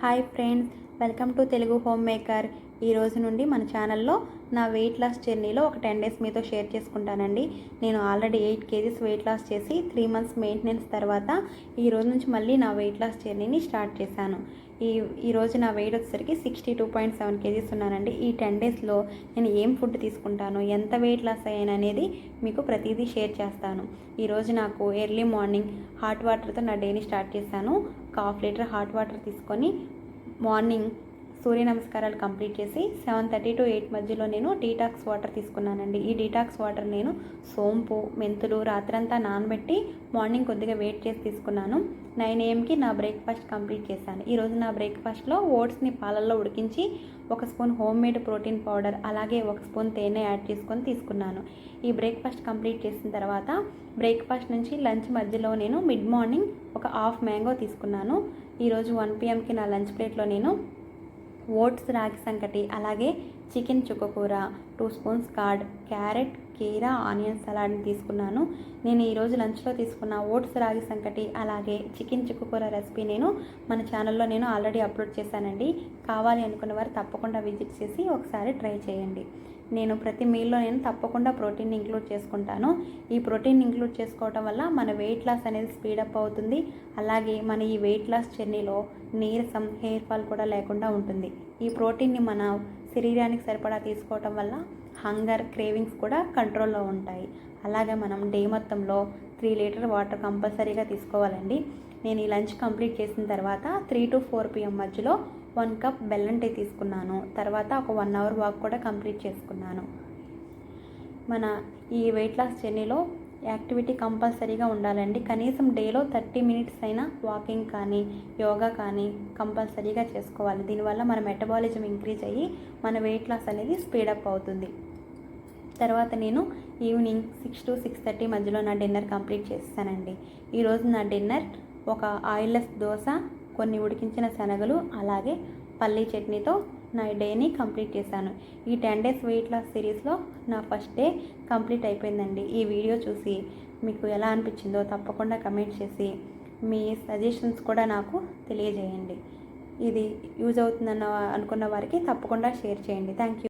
Hi friends, welcome to Telugu home maker. ఈ రోజు నుండి మన ఛానల్లో నా వెయిట్ లాస్ జర్నీలో ఒక 10 డేస్ మీతో షేర్ చేసుకుంటానండి. నేను ఆల్రెడీ 8 కేజీస్ వెయిట్ లాస్ చేసి 3 మంత్స్ మెయింటెనెన్స్ తర్వాత ఈ రోజు నుంచి మళ్ళీ నా వెయిట్ లాస్ జర్నీని స్టార్ట్ చేశాను. ఈ రోజు నా వెయిట్ వచ్చేసరికి 62.7 కేజీస్ ఉన్నానండి. ఈ 10 డేస్లో నేను ఏం ఫుడ్ తీసుకుంటాను, ఎంత వెయిట్ లాస్ అయ్యాను అనేది మీకు ప్రతిదీ షేర్ చేస్తాను. ఈరోజు నాకు ఎర్లీ మార్నింగ్ హాట్ వాటర్తో నా డేని స్టార్ట్ చేశాను. 1/2 లీటర్ హాట్ వాటర్ తీసుకొని మార్నింగ్ సూర్య నమస్కారాలు కంప్లీట్ చేసి 7:30 to 8 మధ్యలో నేను డీటాక్స్ వాటర్ తీసుకున్నానండి. ఈ డీటాక్స్ వాటర్ నేను సోంపు, మెంతులు రాత్రంతా నానబెట్టి మార్నింగ్ కొద్దిగా వెయిట్ చేసి తీసుకున్నాను. 9 AM నా బ్రేక్ఫాస్ట్ కంప్లీట్ చేశాను. ఈరోజు నా బ్రేక్ఫాస్ట్లో ఓట్స్ని పాలల్లో ఉడికించి 1 spoon home made protein powder అలాగే 1 స్పూన్ తేనె యాడ్ చేసుకొని తీసుకున్నాను. ఈ బ్రేక్ఫాస్ట్ కంప్లీట్ చేసిన తర్వాత బ్రేక్ఫాస్ట్ నుంచి లంచ్ మధ్యలో నేను మిడ్ మార్నింగ్ ఒక హాఫ్ మ్యాంగో తీసుకున్నాను. ఈరోజు 1 PM నా లంచ్ ప్లేట్లో నేను ఓట్స్ రాగి సంకటి అలాగే చికెన్ చుక్కకూర, 2 స్పూన్స్ కర్డ్, క్యారెట్, కీరా, ఆనియన్ సలాడ్ని తీసుకున్నాను. నేను ఈరోజు లంచ్లో తీసుకున్న ఓట్స్ రాగి సంకటి అలాగే చికెన్ చుక్కకూర రెసిపీ మన ఛానల్లో ఆల్రెడీ అప్లోడ్ చేశానండి. కావాలి అనుకున్న వారు తప్పకుండా విజిట్ చేసి ఒకసారి ట్రై చేయండి. నేను ప్రతి మీల్లో తప్పకుండా ప్రోటీన్ ఇంక్లూడ్ చేసుకుంటాను. ఈ ప్రోటీన్ ఇంక్లూడ్ చేసుకోవటం వల్ల మన వెయిట్ లాస్ అనేది స్పీడప్ అవుతుంది. అలాగే మన ఈ వెయిట్ లాస్ జర్నీలో నీరసం, హెయిర్ ఫాల్ కూడా లేకుండా ఉంటుంది. ఈ ప్రోటీన్ని మన శరీరానికి సరిపడా తీసుకోవటం వల్ల హంగర్, క్రేవింగ్స్ కూడా కంట్రోల్లో ఉంటాయి. అలాగే మనం డే మొత్తంలో 3 లీటర్ వాటర్ కంపల్సరీగా తీసుకోవాలండి. నేను ఈ లంచ్ కంప్లీట్ చేసిన తర్వాత 3 to 4 PM మధ్యలో 1 కప్ బెల్లం టీ తీసుకున్నాను. తర్వాత ఒక 1 అవర్ వాక్ కూడా కంప్లీట్ చేసుకున్నాను. మన ఈ వెయిట్ లాస్ జర్నీలో యాక్టివిటీ కంపల్సరీగా ఉండాలండి. కనీసం డేలో 30 మినిట్స్ అయినా వాకింగ్ కానీ యోగా కానీ కంపల్సరీగా చేసుకోవాలి. దీనివల్ల మన మెటబాలిజం ఇంక్రీజ్ అయ్యి మన వెయిట్ లాస్ అనేది స్పీడప్ అవుతుంది. తర్వాత నేను ఈవినింగ్ 6 to 6:30 మధ్యలో నా డిన్నర్ కంప్లీట్ చేస్తానండి. ఈరోజు నా డిన్నర్ ఒక ఆయిల్లెస్ దోశ, కొన్ని ఉడికించిన శనగలు అలాగే పల్లీ చట్నీతో నా డేని కంప్లీట్ చేశాను. ఈ 10 డేస్ వెయిట్ లాస్ సిరీస్లో నా ఫస్ట్ డే కంప్లీట్ అయిపోయిందండి. ఈ వీడియో చూసి మీకు ఎలా అనిపించిందో తప్పకుండా కమెంట్ చేసి మీ సజెషన్స్ కూడా నాకు తెలియజేయండి. ఇది యూజ్ అవుతుందన్న అనుకున్న వారికి తప్పకుండా షేర్ చేయండి. Thank you.